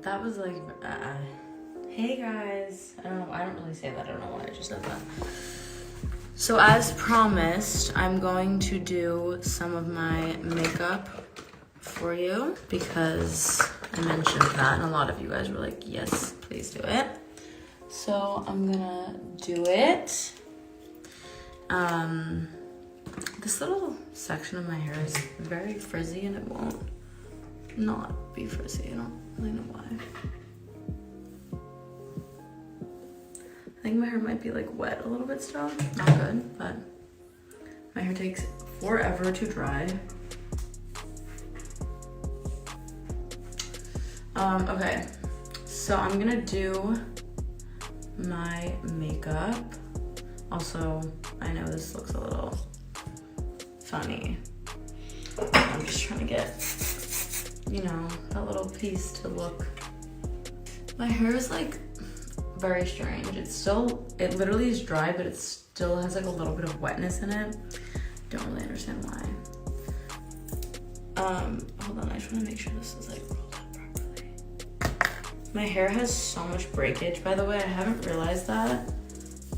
that was like, hey guys. I don't really say that. I don't know why I just said that. So as promised, I'm going to do some of my makeup for you because I mentioned that and a lot of you guys were like, yes, please do it. So I'm gonna do it. This little section of my hair is very frizzy and it won't not be frizzy. I don't really know why. I think my hair might be like wet a little bit still. Not good, but my hair takes forever to dry. Okay, so I'm gonna do my makeup. Also, I know this looks a little funny. I'm just trying to get, you know, that little piece to look. My hair is like very strange. It literally is dry, but it still has like a little bit of wetness in it. Don't really understand why. Hold on, I just want to make sure this is like rolled up properly. My hair has so much breakage, by the way. I haven't realized that.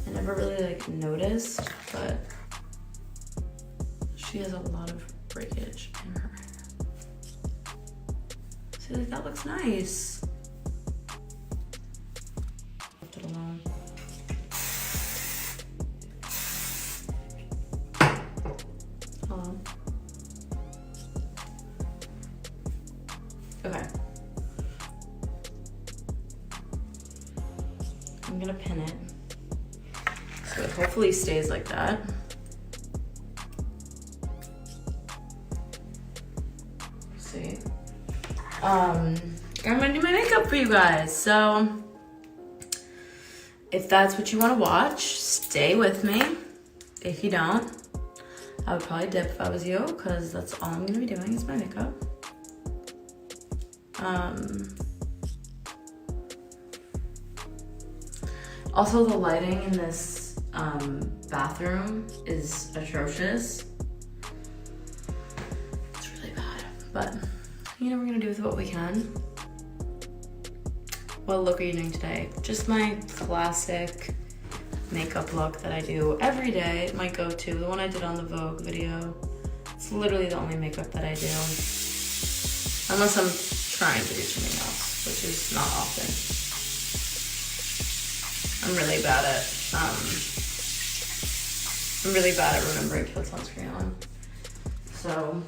I never really like noticed, but she has a lot of breakage in her hair. See, like that looks nice. Left it alone. Hello. Okay. I'm gonna pin it. So it hopefully stays like that. See. I'm gonna do my makeup for you guys. So if that's what you wanna watch, stay with me. If you don't, I would probably dip if I was you, because that's all I'm gonna be doing is my makeup. Also, the lighting in this bathroom is atrocious. It's really bad, but you know, we're gonna do with what we can. What look are you doing today? Just my classic makeup look that I do every day, my go-to, the one I did on the Vogue video. It's literally the only makeup that I do, unless I'm trying to do something else, which is not often. I'm really bad at remembering to put sunscreen on. So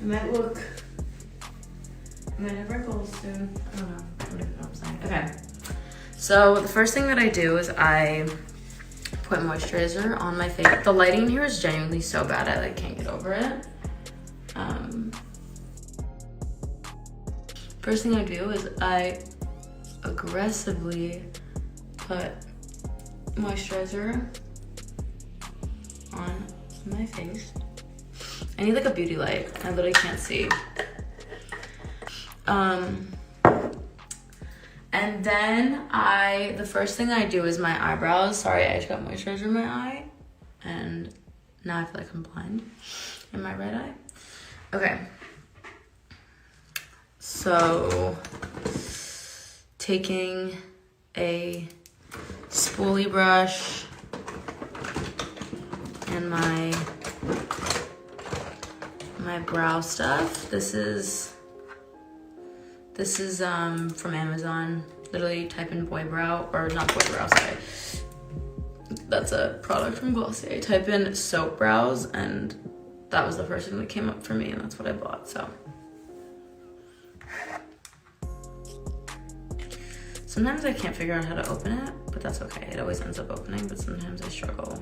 I might have wrinkles soon. I don't know. I don't even know what I'm saying. Okay. So the first thing that I do is I put moisturizer on my face. The lighting here is genuinely so bad, I like can't get over it. First thing I do is I aggressively put moisturizer on my face. I need like a beauty light. I literally can't see. And then the first thing I do is my eyebrows. Sorry, I just got moisturizer in my eye. And now I feel like I'm blind in my right eye. Okay. So, taking a spoolie brush and my brow stuff. This is from Amazon. Literally type in boy brow, or not boy brow, sorry. That's a product from Glossier. Type in soap brows, and that was the first thing that came up for me, and that's what I bought, so. Sometimes I can't figure out how to open it, but that's okay. It always ends up opening, but sometimes I struggle.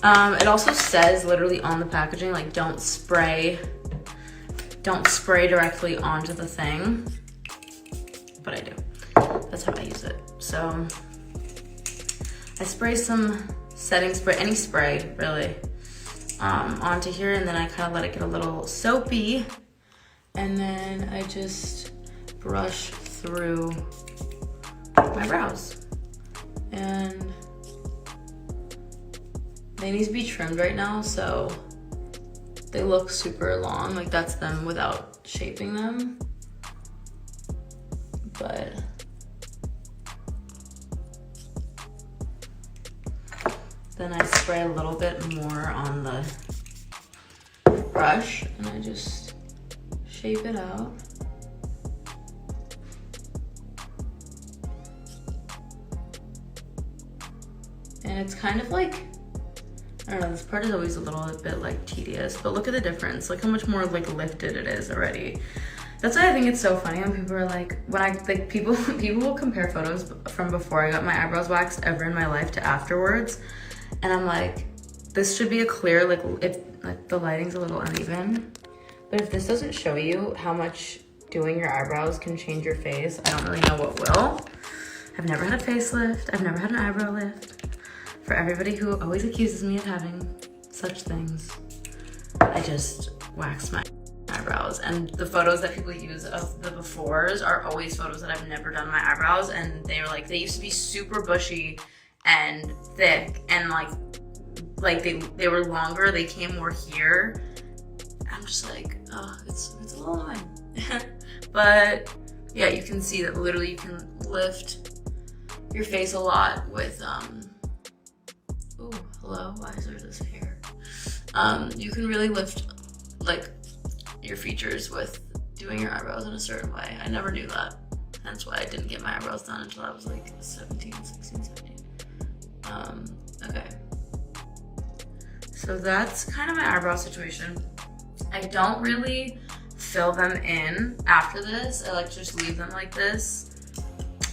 It also says literally on the packaging, like don't spray directly onto the thing, but I do. That's how I use it. So I spray some setting spray, any spray really, onto here, and then I kind of let it get a little soapy, and then I just brush through my brows. And they need to be trimmed right now, so they look super long, like that's them without shaping them. but then I spray a little bit more on the brush and I just shape it out. And it's kind of like, I don't know, this part is always a little bit like tedious, but look at the difference. Look how much more like lifted it is already. That's why I think it's so funny when people are like, when I, like people will compare photos from before I got my eyebrows waxed ever in my life to afterwards. And I'm like, this should be a clear, like if like the lighting's a little uneven, but if this doesn't show you how much doing your eyebrows can change your face, I don't really know what will. I've never had a facelift. I've never had an eyebrow lift. For everybody who always accuses me of having such things, I just waxed my eyebrows. And the photos that people use of the befores are always photos that I've never done my eyebrows, and they were like, they used to be super bushy and thick and like they were longer, they came more here. I'm just like, oh, it's a little annoying. But yeah, you can see that literally you can lift your face a lot with oh, hello, why is there this hair? You can really lift like your features with doing your eyebrows in a certain way. I never knew that. Hence why I didn't get my eyebrows done until I was like 16, 17. Okay. So that's kind of my eyebrow situation. I don't really fill them in after this. I like to just leave them like this.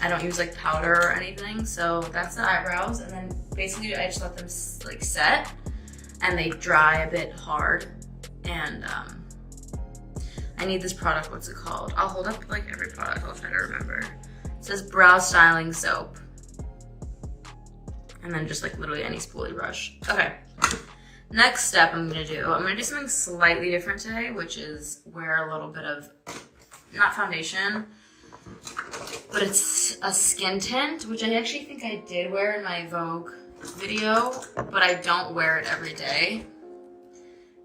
I don't use like powder or anything. So that's the eyebrows. And then basically I just let them like set and they dry a bit hard. And I need this product, what's it called? I'll hold up like every product, I'll try to remember. It says brow styling soap. And then just like literally any spoolie brush. Okay, next step I'm gonna do something slightly different today, which is wear a little bit of, not foundation, but it's a skin tint, which I actually think I did wear in my Vogue video, but I don't wear it every day.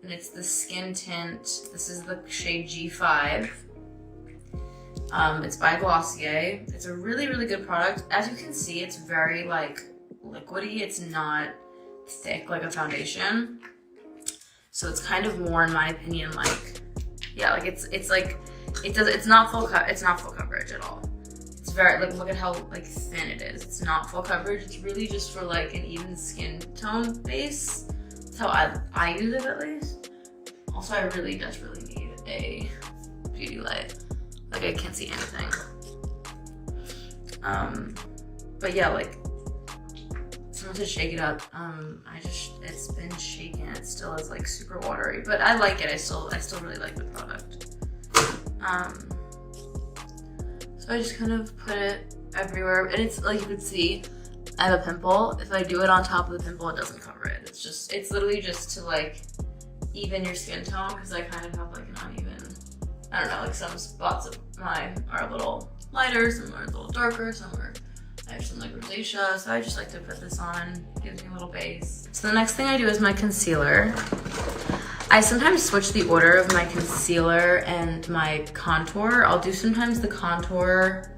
And it's the skin tint. This is the shade G5. It's by Glossier. It's a really, really good product. As you can see, it's very like liquidy. It's not thick like a foundation. So it's kind of more, in my opinion, like, yeah, like it's like, it's not full coverage at all. It's very, like, look at how like thin it is. It's not full coverage. It's really just for like an even skin tone base. That's how I use it, at least. Also, I really desperately need a beauty light. Like, I can't see anything. But yeah, like, someone said shake it up. It's been shaken. It still is like super watery, but I like it. I still really like the product. So I just kind of put it everywhere, and it's like, you can see I have a pimple. If I do it on top of the pimple, it doesn't cover it. It's literally just to like even your skin tone, because I kind of have like an uneven, I don't know, like some spots of mine are a little lighter, some are a little darker, some are, I have some like rosacea, so I just like to put this on, gives me a little base. So the next thing I do is my concealer. I sometimes switch the order of my concealer and my contour. I'll do sometimes the contour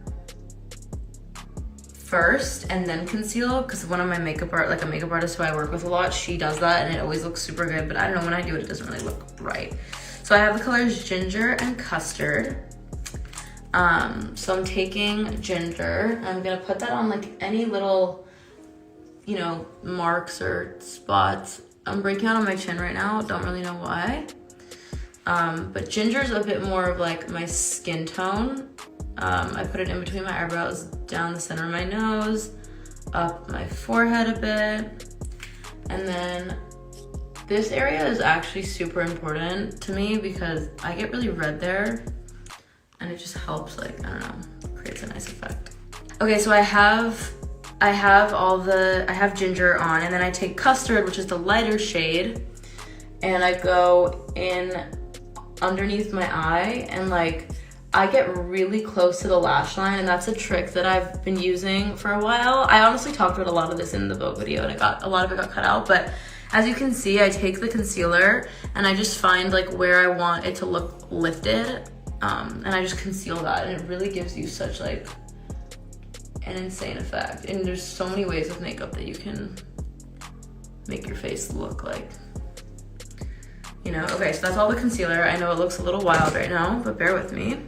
first and then conceal, because one of my makeup artist who I work with a lot, she does that and it always looks super good, but I don't know, when I do it, it doesn't really look right. So I have the colors Ginger and Custard. So I'm taking Ginger, I'm gonna put that on like any little, you know, marks or spots. I'm breaking out on my chin right now, don't really know why. But Ginger's a bit more of like my skin tone. I put it in between my eyebrows, down the center of my nose, up my forehead a bit. And then this area is actually super important to me because I get really red there and it just helps, like, I don't know, creates a nice effect. Okay, so I have Ginger on, and then I take Custard, which is the lighter shade, and I go in underneath my eye, and like, I get really close to the lash line, and that's a trick that I've been using for a while. I honestly talked about a lot of this in the Vogue video, and a lot of it got cut out, but as you can see, I take the concealer, and I just find like where I want it to look lifted. And I just conceal that, and it really gives you such like an insane effect. And there's so many ways with makeup that you can make your face look like, you know. Okay, so that's all the concealer. I know it looks a little wild right now, but bear with me.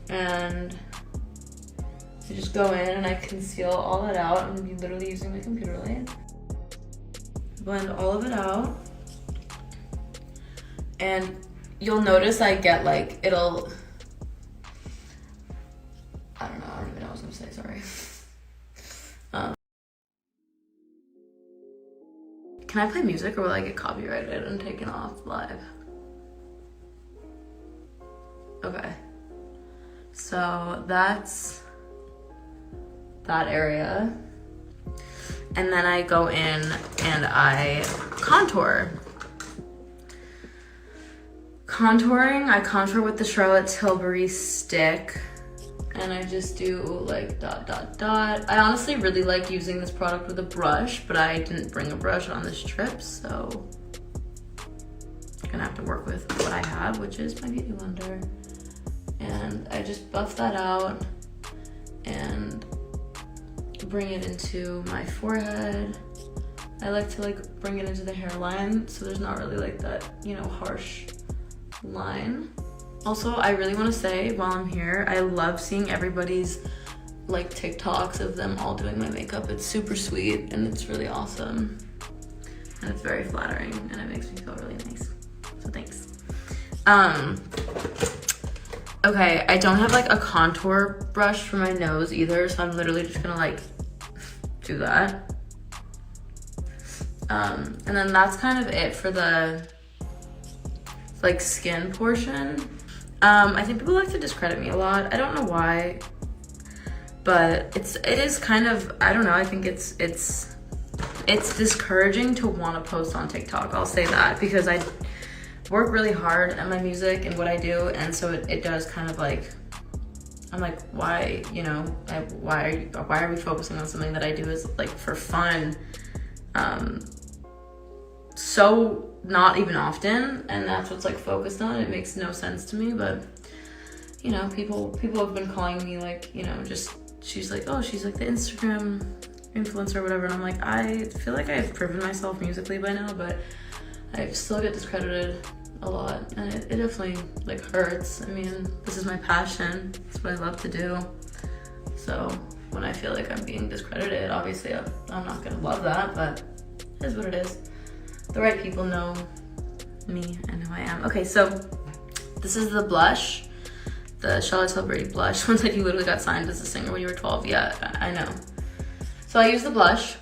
And I just go in and I conceal all that out. I'm gonna be literally using my computer light. Blend all of it out. And you'll notice I get like, it'll, I don't even know what I was gonna say, sorry. Can I play music or will I get copyrighted and taken off live? Okay. So that's that area. And then I go in and I contour. Contouring, I contour with the Charlotte Tilbury stick. And I just do like dot, dot, dot. I honestly really like using this product with a brush, but I didn't bring a brush on this trip, so I'm gonna have to work with what I have, which is my Beauty Blender. And I just buff that out and bring it into my forehead. I like to like bring it into the hairline, so there's not really like that, you know, harsh line. Also, I really want to say while I'm here, I love seeing everybody's like TikToks of them all doing my makeup. It's super sweet and it's really awesome. And it's very flattering and it makes me feel really nice. So thanks. Okay, I don't have like a contour brush for my nose either, so I'm literally just gonna like do that. And then that's kind of it for the like skin portion. I think people like to discredit me a lot. I don't know why, but it is kind of, I don't know, I think it's discouraging to want to post on TikTok. I'll say that because I work really hard at my music and what I do, and so it does kind of like, I'm like, why, you know, why are we focusing on something that I do is like for fun? So not even often, and that's what's like focused on. It makes no sense to me, but you know, people have been calling me like, you know, just, she's like, oh, she's like the Instagram influencer or whatever, and I'm like, I feel like I've proven myself musically by now, but I still get discredited a lot, and it definitely like hurts. I mean, this is my passion, it's what I love to do, so when I feel like I'm being discredited, obviously I'm not gonna love that, but it is what it is. The right people know me and who I am. Okay, so this is the blush, the Charlotte Tilbury blush. One said you literally got signed as a singer when you were 12. Yeah, I know. So I use the blush,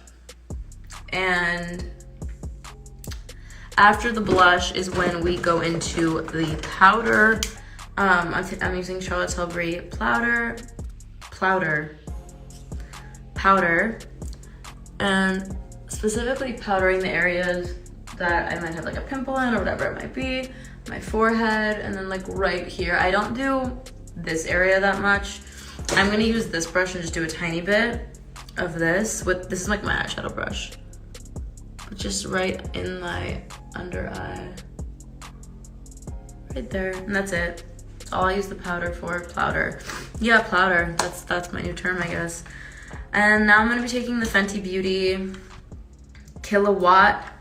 and after the blush is when we go into the powder. I'm using Charlotte Tilbury powder, and specifically powdering the areas that I might have like a pimple in or whatever it might be, my forehead, and then like right here. I don't do this area that much. I'm gonna use this brush and just do a tiny bit of this. This is like my eyeshadow brush, but just right in my under eye, right there, and that's it. That's all I use the powder for. Powder, yeah, powder. That's my new term, I guess. And now I'm gonna be taking the Fenty Beauty Kilowatt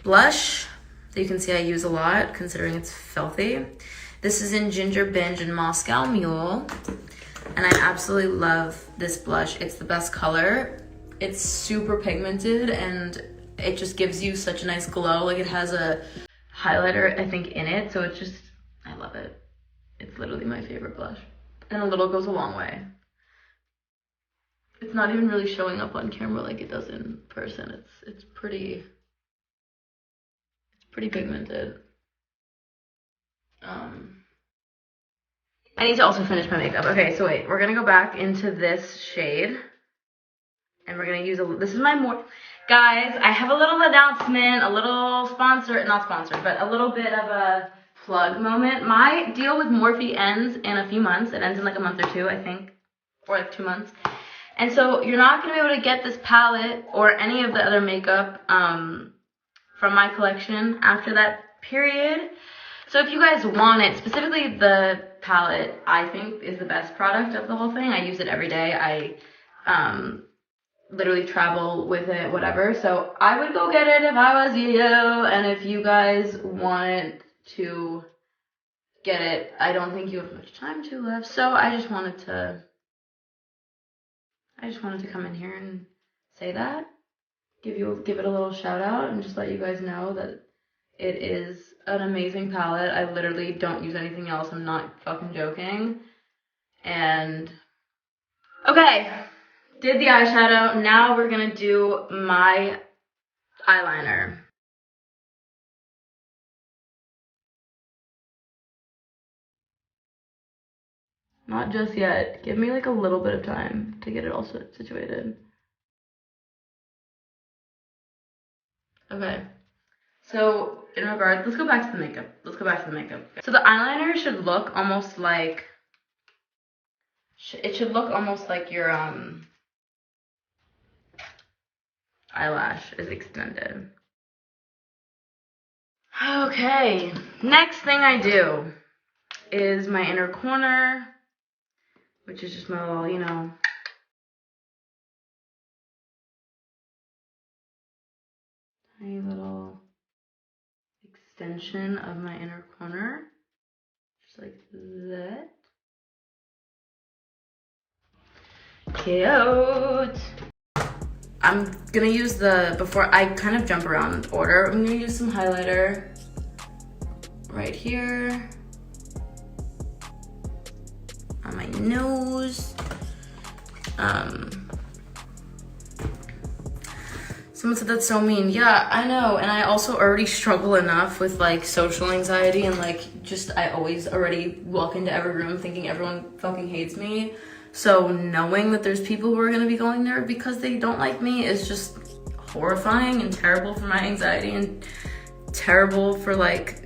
blush that you can see I use a lot considering it's filthy. This is in Ginger Binge and Moscow Mule, and I absolutely love this blush. It's the best color. It's super pigmented and it just gives you such a nice glow. Like it has a highlighter, I think, in it, so it's just, I love it. It's literally my favorite blush, and a little goes a long way. It's not even really showing up on camera like it does in person. It's pretty pigmented. I need to also finish my makeup. Okay, so wait, we're gonna go back into this shade, and we're gonna use this is my guys, I have a little announcement, a little not sponsored, but a little bit of a plug moment. My deal with Morphe ends in a few months. It ends in like a month or two, I think, or like 2 months. And so you're not gonna be able to get this palette or any of the other makeup from my collection after that period. So if you guys want it, specifically the palette, I think is the best product of the whole thing. I use it every day. I literally travel with it, whatever. So I would go get it if I was you. And if you guys want to get it, I don't think you have much time to left. So I just wanted to come in here and say that. Give it a little shout out and just let you guys know that it is an amazing palette. I literally don't use anything else. I'm not fucking joking. And okay, did the eyeshadow. Now we're gonna do my eyeliner. Not just yet. Give me like a little bit of time to get it all situated. Okay. So in regards, let's go back to the makeup. So the eyeliner should look almost like, it should look almost like your eyelash is extended. Okay, next thing I do is my inner corner, which is just my little, you know, tiny little extension of my inner corner, just like that. Cute. I'm gonna use before I kind of jump around order, I'm gonna use some highlighter right here on my nose. Someone said that's so mean. Yeah, I know. And I also already struggle enough with like social anxiety and like I always already walk into every room thinking everyone fucking hates me. So knowing that there's people who are gonna be going there because they don't like me is just horrifying and terrible for my anxiety and terrible for like,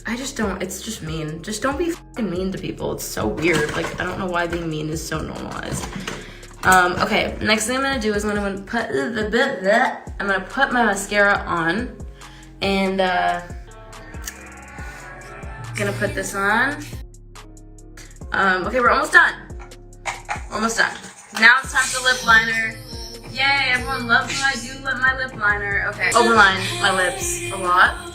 it's just mean. Just don't be fucking mean to people. It's so weird. Like, I don't know why being mean is so normalized. Okay, next thing I'm gonna do is I'm gonna put my mascara on, and gonna put this on. Okay, we're almost done. Now it's time for lip liner. Yay, everyone loves when I do my lip liner. Okay, overline my lips a lot.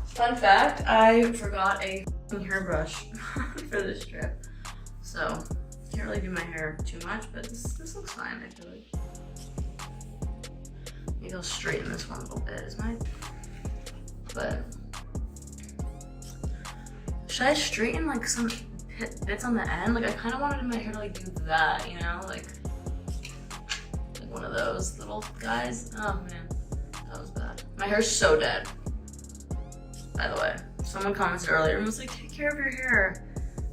Fun fact, I forgot a hairbrush for this trip. So, can't really do my hair too much, but this looks fine, I feel like. Maybe I'll straighten this one a little bit, but should I straighten like some bits on the end? Like I kind of wanted my hair to like do that, you know? Like one of those little guys. Oh man, that was bad. My hair's so dead. By the way, someone commented earlier and was like, take care of your hair.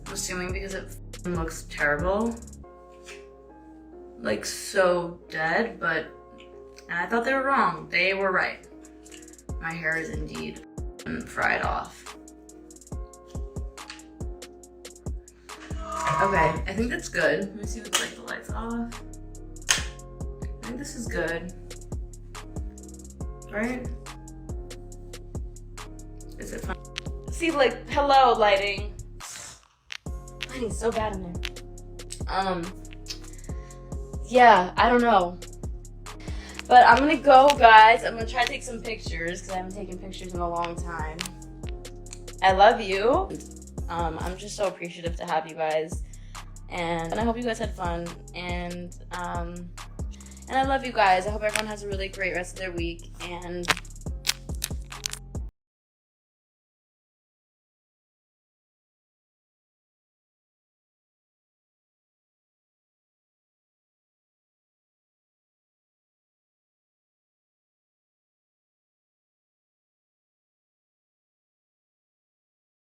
I'm assuming because it looks terrible. Like so dead, but and I thought they were wrong. They were right. My hair is indeed fried off. Okay, I think that's good. Let me see if like the lights off. I think this is good. Right? Is it fun? See, like, hello, lighting. Lighting's so bad in there. Yeah, I don't know. But I'm gonna go, guys. I'm gonna try to take some pictures because I haven't taken pictures in a long time. I love you. I'm just so appreciative to have you guys. And I hope you guys had fun. And I love you guys. I hope everyone has a really great rest of their week. And